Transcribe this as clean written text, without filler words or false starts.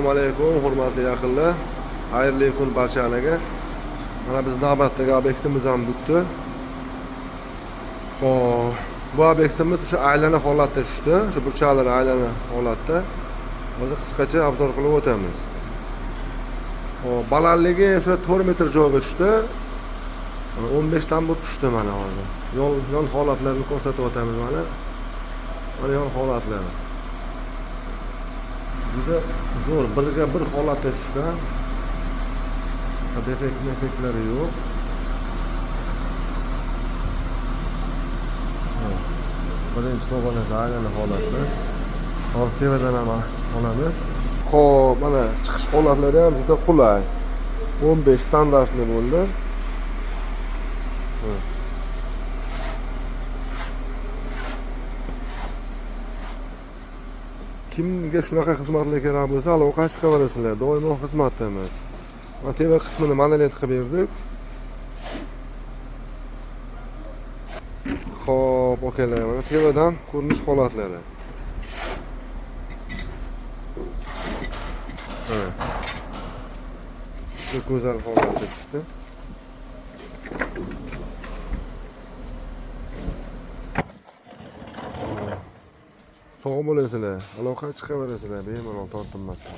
Assalomu alaykum, hurmatli yaqinlar. Xayrli kun barchalarga. Mana biz navbatdagi obyektimiz ham bitdi. Xo'p, bu obyektimiz o'sha aylana holatda tushdi. Shu burchaklar aylana holatda. Hozir qisqacha obzor qilib o'tamiz. Xo'p, balandligi o'sha 4 metr joyga tushdi. 15 dan bo'lib tushdi mana hozir. Yon holatlarini ko'rsatib o'tamiz mana. Mana yon holatlari. Juda zo'r, birga bir holatda tushgan. Defektlari yo'q. Birinchi pog'onasi aylana holatda. Hozir sevadan ham olamiz. Xo'p, mana chiqish holatlari ham juda qulay. 15 standartli bo'ldi. Kimga shunaqa xizmatlar kerak bo'lsa, aloqa chiqaverasizlar. Doimo xizmatdamiz. Mana teva qismini monolit qilib berdik. Xo'p, okalar, mana tevadan ko'rinish holatlari. Shu go'zal holatda tushdi. Sog' bo'lasizlar, aloqa chiqaverasizlar, bemalol tortinmasdan.